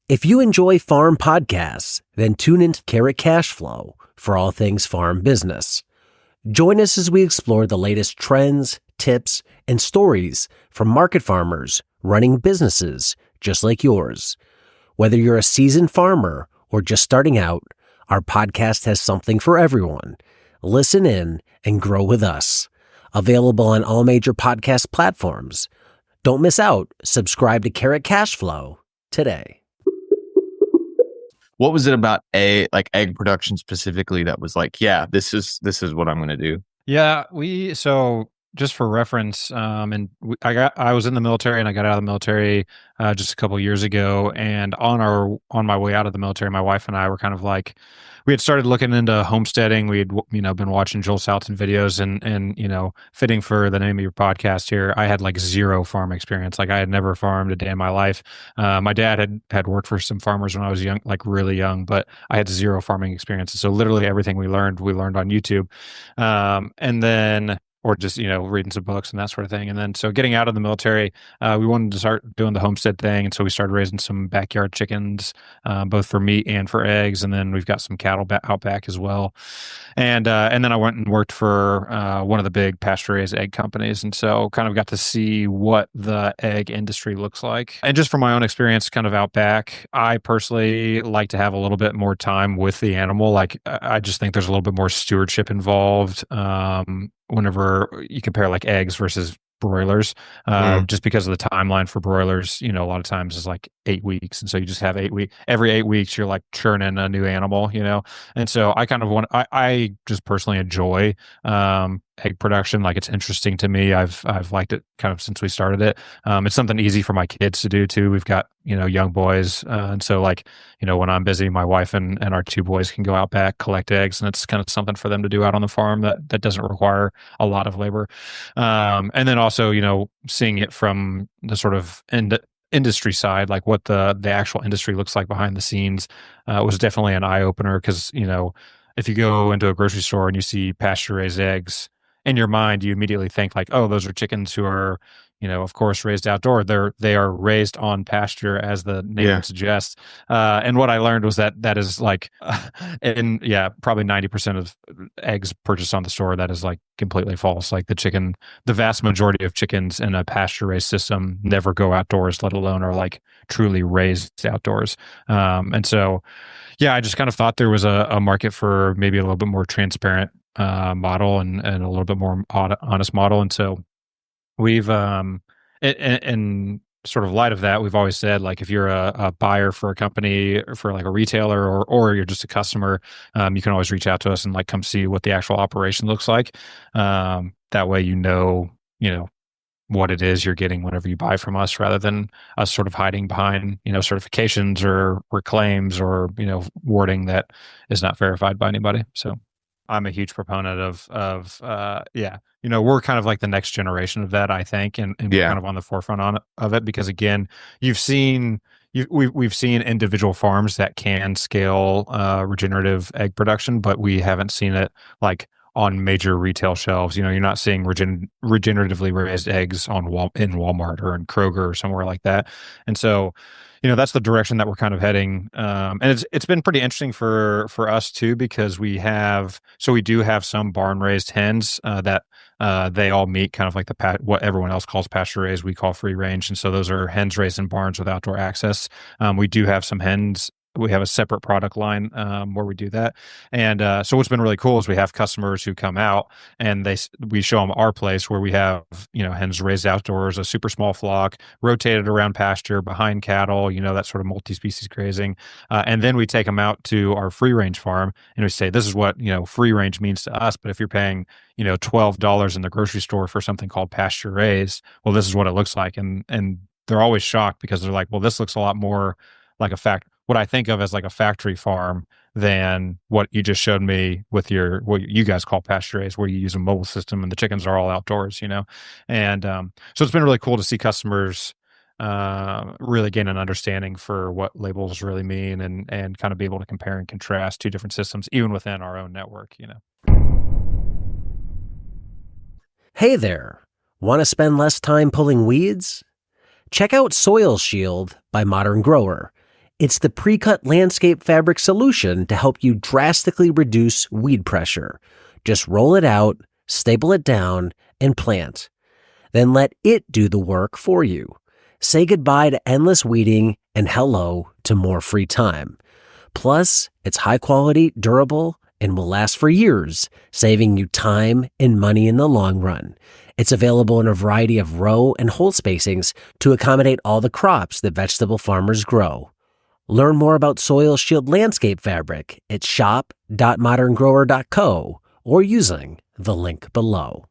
If you enjoy farm podcasts, then tune into Carrot Cash Flow for all things farm business. Join us as we explore the latest trends, tips, and stories from market farmers running businesses just like yours. Whether you're a seasoned farmer or just starting out, our podcast has something for everyone. Listen in and grow with us. Available on all major podcast platforms. Don't miss out. Subscribe to Carrot Cash Flow today. What was it about egg production specifically that was like, yeah, this is what I'm going to do? Yeah, so just for reference, I was in the military and I got out of the military just a couple of years ago. And on my way out of the military, my wife and I were kind of like, we had started looking into homesteading. We had been watching Joel Salatin videos and fitting for the name of your podcast here, I had like zero farm experience. Like I had never farmed a day in my life. My dad had worked for some farmers when I was young, like really young, but I had zero farming experience. So literally everything we learned on YouTube. And then, or just, reading some books and that sort of thing. And then, so getting out of the military, we wanted to start doing the homestead thing. And so we started raising some backyard chickens, both for meat and for eggs. And then we've got some cattle out back as well. And then I went and worked for one of the big pasture-raised egg companies. And so kind of got to see what the egg industry looks like. And just from my own experience kind of out back, I personally like to have a little bit more time with the animal. Like I just think there's a little bit more stewardship involved. Whenever you compare like eggs versus broilers, just because of the timeline for broilers, a lot of times is like 8 weeks. And so you just have 8 weeks, every 8 weeks, you're like churning a new animal, And so I kind of I just personally enjoy, egg production. Like it's interesting to me. I've liked it kind of since we started it. It's something easy for my kids to do too. We've got, young boys. And so like, when I'm busy, my wife and our 2 boys can go out back, collect eggs, and it's kind of something for them to do out on the farm that doesn't require a lot of labor. And then also, seeing it from the sort of industry side, like what the actual industry looks like behind the scenes, was definitely an eye opener. Cause if you go into a grocery store and you see pasture-raised eggs, in your mind, you immediately think like, oh, those are chickens who are, of course, raised outdoor. They are raised on pasture, as the name suggests. And what I learned was that is like, probably 90% of eggs purchased on the store, that is like completely false. Like the vast majority of chickens in a pasture-raised system never go outdoors, let alone are like truly raised outdoors. And so, I just kind of thought there was a market for maybe a little bit more transparent model and a little bit more honest model. And so we've, in sort of light of that, we've always said, like, if you're a buyer for a company, for like a retailer, or you're just a customer, you can always reach out to us and like come see what the actual operation looks like. That way, what it is you're getting whenever you buy from us, rather than us sort of hiding behind, certifications or claims or, wording that is not verified by anybody. So I'm a huge proponent of we're kind of like the next generation of that, I think, and we're kind of on the forefront of it, because again, we've seen individual farms that can scale regenerative egg production, but we haven't seen it like on major retail shelves. You're not seeing regeneratively raised eggs in Walmart or in Kroger or somewhere like that. And so, that's the direction that we're kind of heading. And it's been pretty interesting for us too, because we do have some barn raised hens that they all meet kind of like what everyone else calls pasture raised, we call free range. And so those are hens raised in barns with outdoor access. We do have some hens. We have a separate product line where we do that. And so what's been really cool is we have customers who come out and we show them our place where we have, hens raised outdoors, a super small flock, rotated around pasture, behind cattle, that sort of multi-species grazing. And then we take them out to our free range farm and we say, this is what, free range means to us. But if you're paying, $12 in the grocery store for something called pasture raised, well, this is what it looks like. And they're always shocked, because they're like, well, this looks a lot more like what I think of as like a factory farm than what you just showed me with what you guys call pasture raised, where you use a mobile system and the chickens are all outdoors, And so it's been really cool to see customers really gain an understanding for what labels really mean, and kind of be able to compare and contrast 2 different systems, even within our own network, Hey there. Want to spend less time pulling weeds? Check out Soil Shield by Modern Grower. It's the pre-cut landscape fabric solution to help you drastically reduce weed pressure. Just roll it out, staple it down, and plant. Then let it do the work for you. Say goodbye to endless weeding and hello to more free time. Plus, it's high quality, durable, and will last for years, saving you time and money in the long run. It's available in a variety of row and hole spacings to accommodate all the crops that vegetable farmers grow. Learn more about Soil Shield landscape fabric at shop.moderngrower.co or using the link below.